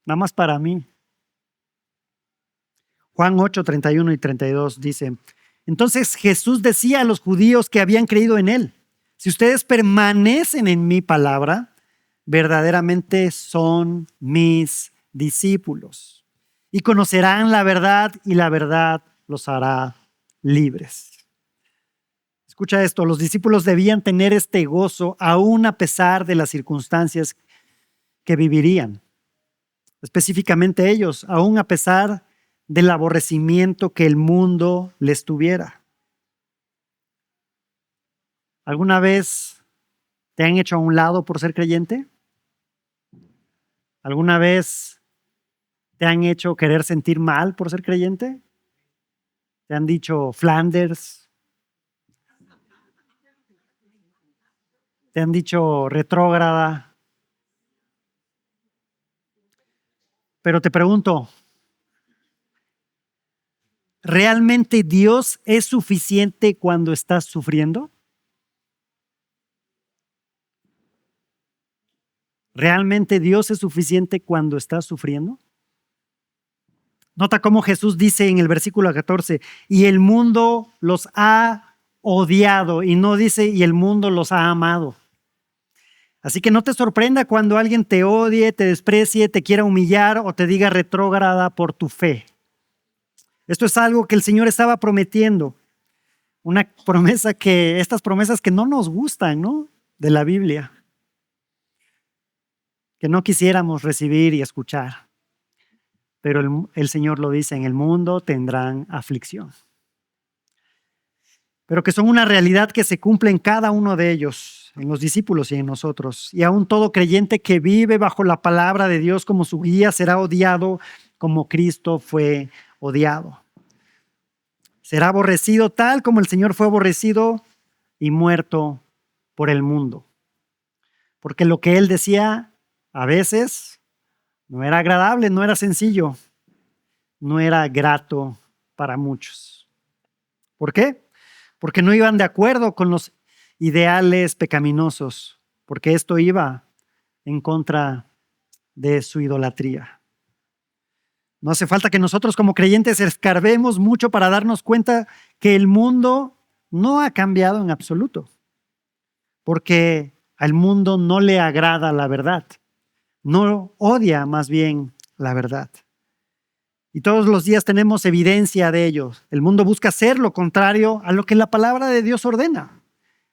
Nada más para mí. Juan 8, 31 y 32 dice, entonces Jesús decía a los judíos que habían creído en él, si ustedes permanecen en mi palabra, verdaderamente son mis discípulos y conocerán la verdad y la verdad los hará libres. Escucha esto, los discípulos debían tener este gozo aún a pesar de las circunstancias que vivirían. Específicamente ellos, aún a pesar del aborrecimiento que el mundo les tuviera. ¿Alguna vez te han hecho a un lado por ser creyente? ¿Alguna vez te han hecho querer sentir mal por ser creyente? ¿Te han dicho Flanders? ¿Te han dicho retrógrada? Pero te pregunto, ¿realmente Dios es suficiente cuando estás sufriendo? ¿Realmente Dios es suficiente cuando estás sufriendo? Nota cómo Jesús dice en el versículo 14, y el mundo los ha odiado, y no dice, y el mundo los ha amado. Así que no te sorprenda cuando alguien te odie, te desprecie, te quiera humillar o te diga retrógrada por tu fe. Esto es algo que el Señor estaba prometiendo. Estas promesas que no nos gustan, ¿no? De la Biblia. Que no quisiéramos recibir y escuchar. Pero el Señor lo dice, en el mundo tendrán aflicción. Pero que son una realidad que se cumple en cada uno de ellos, en los discípulos y en nosotros. Y aún todo creyente que vive bajo la palabra de Dios como su guía será odiado como Cristo fue odiado. Será aborrecido tal como el Señor fue aborrecido y muerto por el mundo. Porque lo que Él decía a veces no era agradable, no era sencillo, no era grato para muchos. ¿Por qué? Porque no iban de acuerdo con los ideales pecaminosos, porque esto iba en contra de su idolatría. No hace falta que nosotros como creyentes escarbemos mucho para darnos cuenta que el mundo no ha cambiado en absoluto, porque al mundo no le agrada la verdad, no odia más bien la verdad. Y todos los días tenemos evidencia de ello. El mundo busca hacer lo contrario a lo que la palabra de Dios ordena.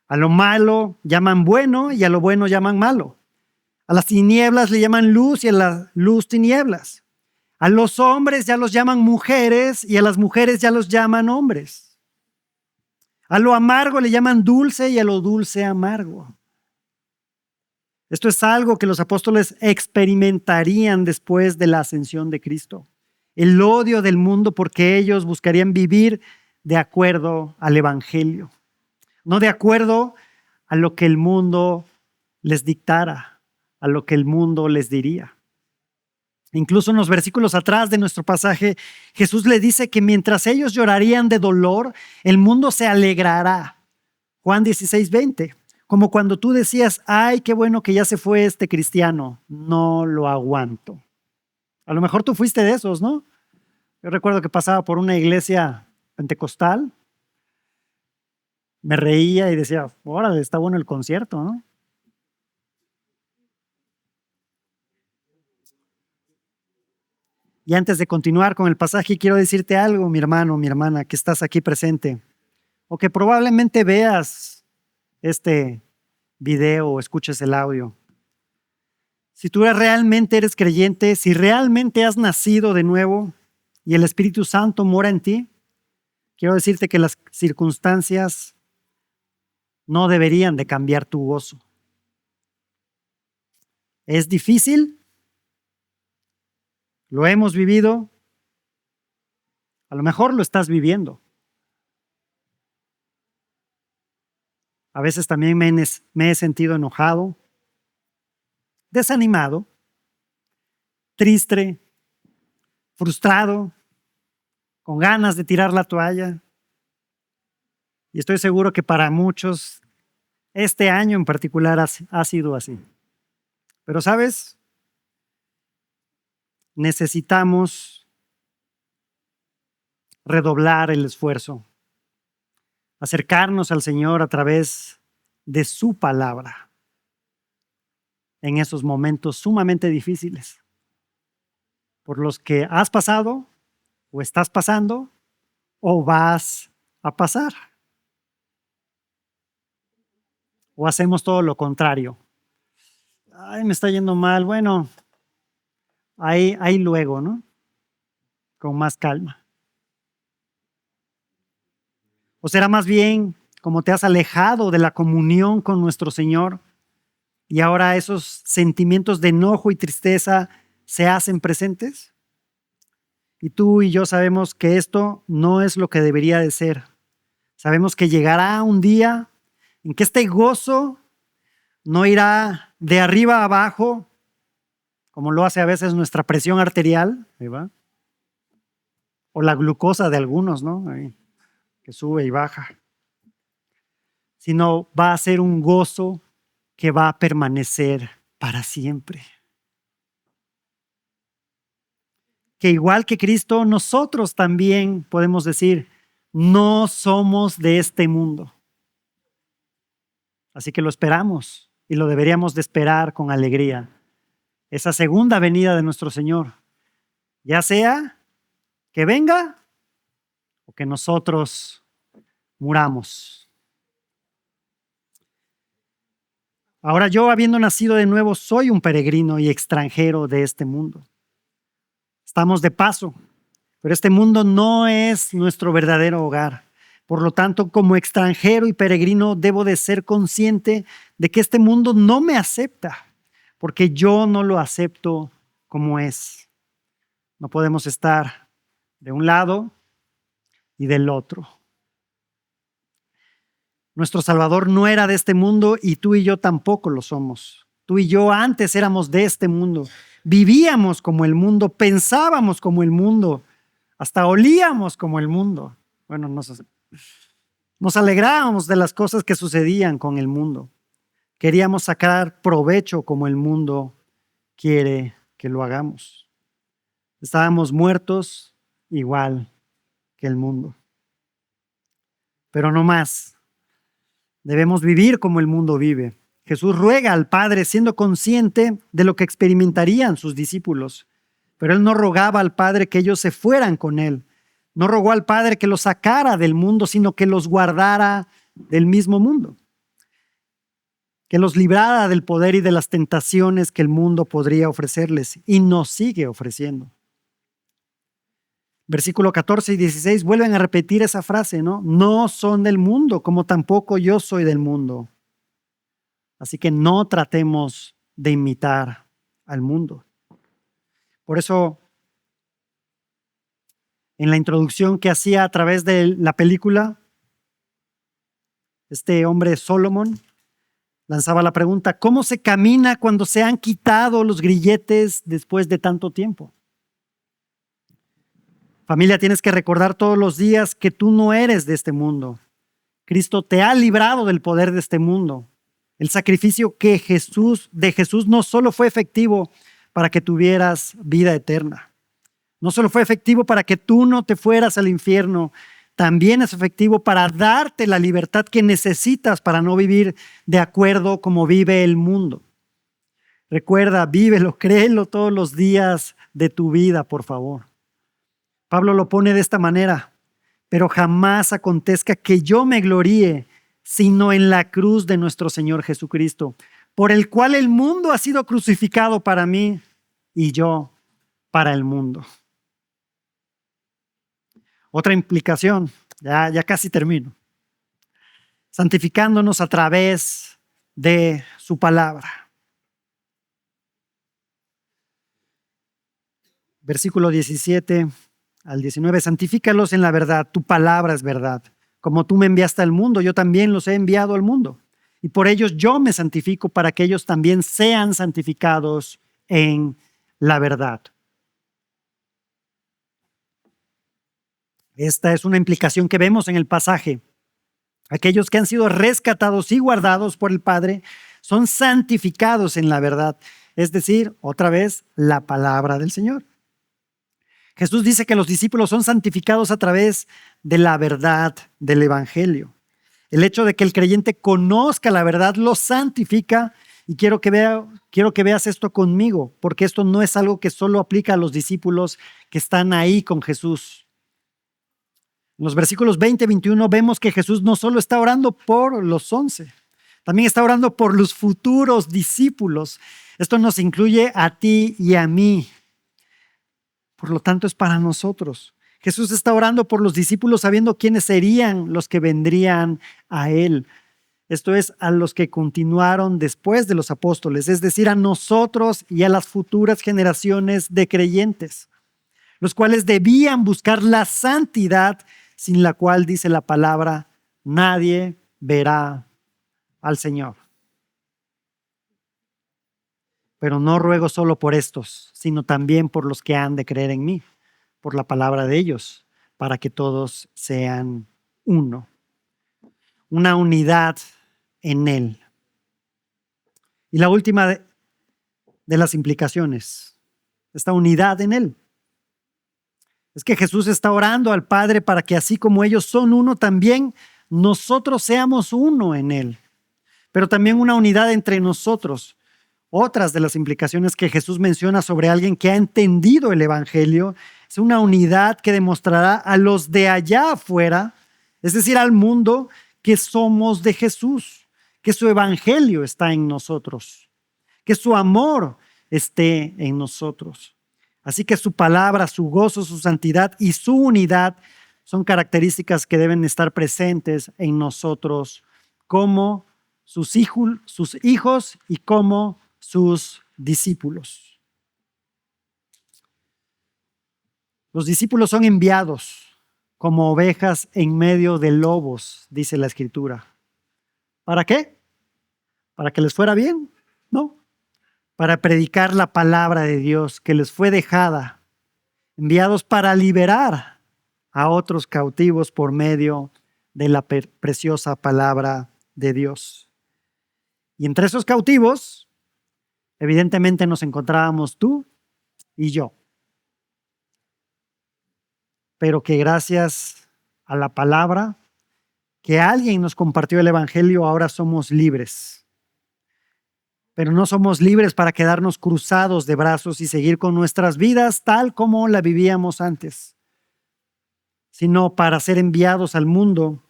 A lo malo llaman bueno y a lo bueno llaman malo. A las tinieblas le llaman luz y a la luz tinieblas. A los hombres ya los llaman mujeres y a las mujeres ya los llaman hombres. A lo amargo le llaman dulce y a lo dulce amargo. Esto es algo que los apóstoles experimentarían después de la ascensión de Cristo. El odio del mundo porque ellos buscarían vivir de acuerdo al evangelio, no de acuerdo a lo que el mundo les dictara, a lo que el mundo les diría. Incluso en los versículos atrás de nuestro pasaje, Jesús le dice que mientras ellos llorarían de dolor, el mundo se alegrará. Juan 16:20. Como cuando tú decías, ay, qué bueno que ya se fue este cristiano, no lo aguanto. A lo mejor tú fuiste de esos, ¿no? Yo recuerdo que pasaba por una iglesia pentecostal, me reía y decía, órale, está bueno el concierto, ¿no? Y antes de continuar con el pasaje, quiero decirte algo, mi hermano, mi hermana, que estás aquí presente, o que probablemente veas este video o escuches el audio. Si tú realmente eres creyente, si realmente has nacido de nuevo y el Espíritu Santo mora en ti, quiero decirte que las circunstancias no deberían de cambiar tu gozo. ¿Es difícil? ¿Lo hemos vivido? A lo mejor lo estás viviendo. A veces también me he sentido enojado, desanimado, triste, frustrado, con ganas de tirar la toalla. Y estoy seguro que para muchos este año en particular ha sido así. Pero ¿sabes? Necesitamos redoblar el esfuerzo, acercarnos al Señor a través de su palabra en esos momentos sumamente difíciles por los que has pasado o estás pasando o vas a pasar. O hacemos todo lo contrario. Ay, me está yendo mal. Bueno, ahí luego, ¿no? Con más calma. ¿O será más bien como te has alejado de la comunión con nuestro Señor y ahora esos sentimientos de enojo y tristeza se hacen presentes? Y tú y yo sabemos que esto no es lo que debería de ser. Sabemos que llegará un día en que este gozo no irá de arriba a abajo, como lo hace a veces nuestra presión arterial, ¿verdad? O la glucosa de algunos, ¿no? Ahí, que sube y baja. Sino va a ser un gozo que va a permanecer para siempre. Que igual que Cristo, nosotros también podemos decir, no somos de este mundo. Así que lo esperamos y lo deberíamos de esperar con alegría. Esa segunda venida de nuestro Señor, ya sea que venga o que nosotros muramos. Ahora yo, habiendo nacido de nuevo, soy un peregrino y extranjero de este mundo. Estamos de paso, pero este mundo no es nuestro verdadero hogar. Por lo tanto, como extranjero y peregrino, debo de ser consciente de que este mundo no me acepta, porque yo no lo acepto como es. No podemos estar de un lado y del otro. Nuestro Salvador no era de este mundo y tú y yo tampoco lo somos. Tú y yo antes éramos de este mundo. Vivíamos como el mundo, pensábamos como el mundo, hasta olíamos como el mundo. Bueno, nos alegrábamos de las cosas que sucedían con el mundo. Queríamos sacar provecho como el mundo quiere que lo hagamos. Estábamos muertos igual que el mundo. Pero no más. Debemos vivir como el mundo vive. Jesús ruega al Padre siendo consciente de lo que experimentarían sus discípulos. Pero Él no rogaba al Padre que ellos se fueran con Él. No rogó al Padre que los sacara del mundo, sino que los guardara del mismo mundo. que los librara del poder y de las tentaciones que el mundo podría ofrecerles y nos sigue ofreciendo. Versículo 14 y 16 vuelven a repetir esa frase, ¿no? No son del mundo, como tampoco yo soy del mundo. Así que no tratemos de imitar al mundo. Por eso, en la introducción que hacía a través de la película, este hombre Solomon lanzaba la pregunta: ¿cómo se camina cuando se han quitado los grilletes después de tanto tiempo? Familia, tienes que recordar todos los días que tú no eres de este mundo. Cristo te ha librado del poder de este mundo. El sacrificio de Jesús no solo fue efectivo para que tuvieras vida eterna, no solo fue efectivo para que tú no te fueras al infierno, también es efectivo para darte la libertad que necesitas para no vivir de acuerdo como vive el mundo. Recuerda, vívelo, créelo todos los días de tu vida, por favor. Pablo lo pone de esta manera: pero jamás acontezca que yo me gloríe, sino en la cruz de nuestro Señor Jesucristo, por el cual el mundo ha sido crucificado para mí y yo para el mundo. Otra implicación, ya casi termino, santificándonos a través de su palabra. Versículo 17 al 19, santifícalos en la verdad, tu palabra es verdad. Como tú me enviaste al mundo, yo también los he enviado al mundo. Y por ellos yo me santifico para que ellos también sean santificados en la verdad. Esta es una implicación que vemos en el pasaje. Aquellos que han sido rescatados y guardados por el Padre son santificados en la verdad. Es decir, otra vez, la palabra del Señor. Jesús dice que los discípulos son santificados a través de la verdad del Evangelio. El hecho de que el creyente conozca la verdad lo santifica, y quiero que veas esto conmigo, porque esto no es algo que solo aplica a los discípulos que están ahí con Jesús. En los versículos 20 y 21 vemos que Jesús no solo está orando por los 11, también está orando por los futuros discípulos. Esto nos incluye a ti y a mí. Por lo tanto, es para nosotros. Jesús está orando por los discípulos sabiendo quiénes serían los que vendrían a Él. Esto es, a los que continuaron después de los apóstoles, es decir, a nosotros y a las futuras generaciones de creyentes, los cuales debían buscar la santidad, sin la cual, dice la palabra, nadie verá al Señor. Pero no ruego solo por estos, sino también por los que han de creer en mí, por la palabra de ellos, para que todos sean uno. Una unidad en Él. Y la última de las implicaciones, esta unidad en Él, es que Jesús está orando al Padre para que así como ellos son uno, también nosotros seamos uno en Él. Pero también una unidad entre nosotros. Otras de las implicaciones que Jesús menciona sobre alguien que ha entendido el Evangelio es una unidad que demostrará a los de allá afuera, es decir, al mundo, que somos de Jesús, que su Evangelio está en nosotros, que su amor esté en nosotros. Así que su palabra, su gozo, su santidad y su unidad son características que deben estar presentes en nosotros como sus hijos y como sus discípulos. Los discípulos son enviados como ovejas en medio de lobos, dice la Escritura. ¿Para qué? ¿Para que les fuera bien? No. Para predicar la palabra de Dios que les fue dejada, enviados para liberar a otros cautivos por medio de la preciosa palabra de Dios. Y entre esos cautivos, evidentemente nos encontrábamos tú y yo. Pero que gracias a la palabra, que alguien nos compartió el Evangelio, ahora somos libres. Pero no somos libres para quedarnos cruzados de brazos y seguir con nuestras vidas tal como la vivíamos antes, sino para ser enviados al mundo,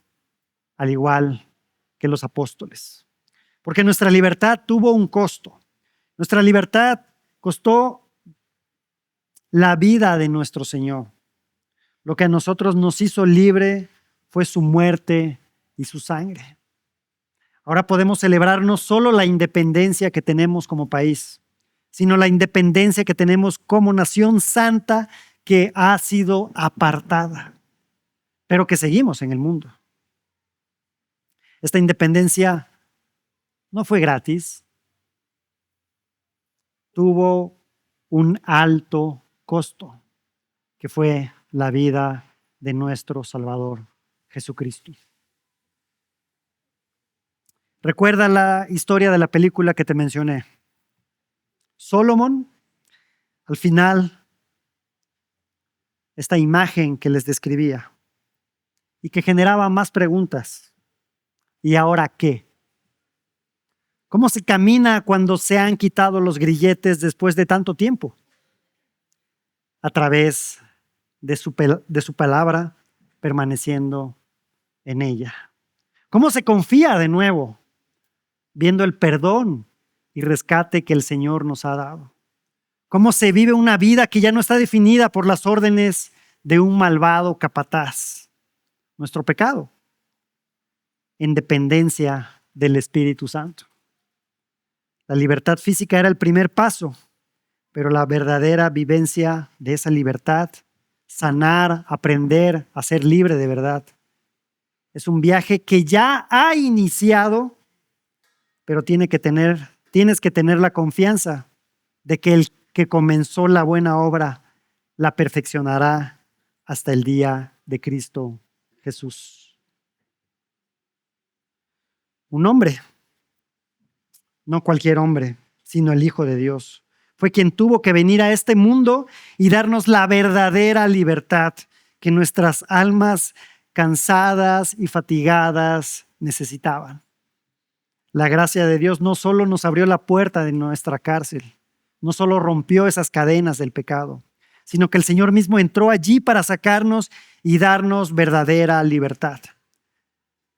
al igual que los apóstoles. porque nuestra libertad tuvo un costo. Nuestra libertad costó la vida de nuestro Señor. Lo que a nosotros nos hizo libre fue su muerte y su sangre. Ahora podemos celebrar no solo la independencia que tenemos como país, sino la independencia que tenemos como nación santa que ha sido apartada, pero que seguimos en el mundo. Esta independencia no fue gratis, tuvo un alto costo, que fue la vida de nuestro Salvador Jesucristo. Recuerda la historia de la película que te mencioné. Solomón, al final, esta imagen que les describía y que generaba más preguntas. ¿Y ahora qué? ¿Cómo se camina cuando se han quitado los grilletes después de tanto tiempo? A través de su palabra, permaneciendo en ella. ¿Cómo se confía de nuevo? Viendo el perdón y rescate que el Señor nos ha dado. ¿Cómo se vive una vida que ya no está definida por las órdenes de un malvado capataz? Nuestro pecado, en dependencia del Espíritu Santo. La libertad física era el primer paso, pero la verdadera vivencia de esa libertad, sanar, aprender a ser libre de verdad, es un viaje que ya ha iniciado, pero tienes que tener la confianza de que el que comenzó la buena obra la perfeccionará hasta el día de Cristo Jesús. Un hombre, no cualquier hombre, sino el Hijo de Dios, fue quien tuvo que venir a este mundo y darnos la verdadera libertad que nuestras almas cansadas y fatigadas necesitaban. La gracia de Dios no solo nos abrió la puerta de nuestra cárcel, no solo rompió esas cadenas del pecado, sino que el Señor mismo entró allí para sacarnos y darnos verdadera libertad.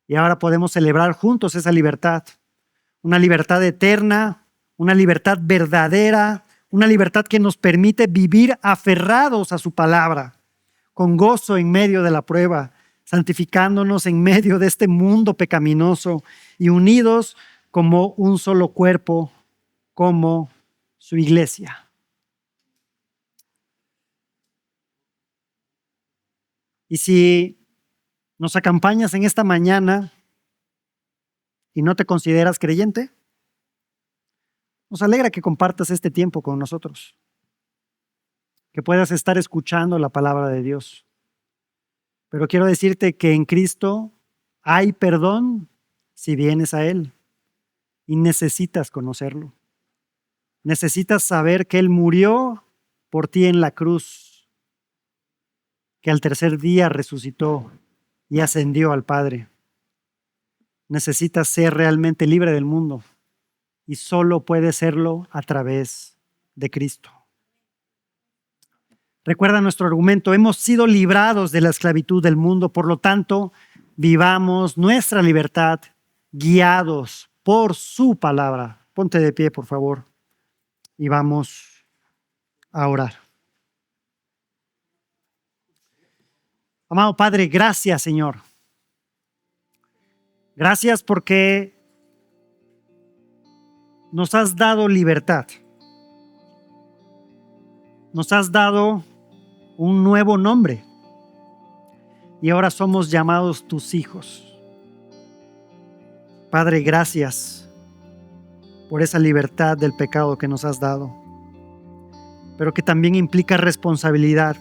Y ahora podemos celebrar juntos esa libertad, una libertad eterna, una libertad verdadera, una libertad que nos permite vivir aferrados a su palabra, con gozo en medio de la prueba, santificándonos en medio de este mundo pecaminoso y unidos como un solo cuerpo, como su iglesia. Y si nos acompañas en esta mañana y no te consideras creyente, nos alegra que compartas este tiempo con nosotros, que puedas estar escuchando la palabra de Dios. Pero quiero decirte que en Cristo hay perdón si vienes a Él y necesitas conocerlo. Necesitas saber que Él murió por ti en la cruz, que al tercer día resucitó y ascendió al Padre. Necesitas ser realmente libre del mundo y solo puedes serlo a través de Cristo. Recuerda nuestro argumento, hemos sido librados de la esclavitud del mundo, por lo tanto, vivamos nuestra libertad guiados por su palabra. Ponte de pie, por favor, y vamos a orar. Amado Padre, gracias, Señor. Gracias porque nos has dado libertad. Nos has dado un nuevo nombre y ahora somos llamados tus hijos. Padre, gracias por esa libertad del pecado que nos has dado, pero que también implica responsabilidad,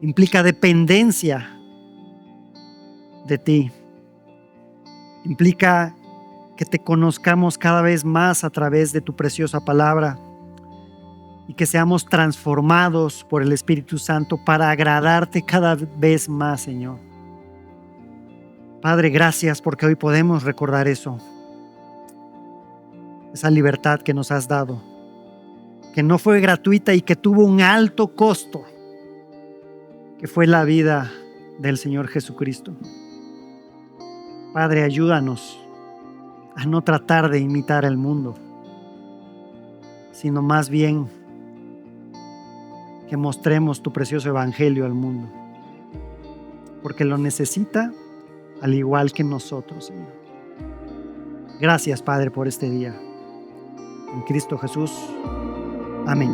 implica dependencia de ti, implica que te conozcamos cada vez más a través de tu preciosa palabra y que seamos transformados por el Espíritu Santo para agradarte cada vez más, Señor. Padre, gracias porque hoy podemos recordar eso, esa libertad que nos has dado, que no fue gratuita y que tuvo un alto costo, que fue la vida del Señor Jesucristo. Padre, ayúdanos a no tratar de imitar al mundo, sino más bien que mostremos tu precioso evangelio al mundo, porque lo necesita al igual que nosotros, Señor. Gracias, Padre, por este día. En Cristo Jesús. Amén.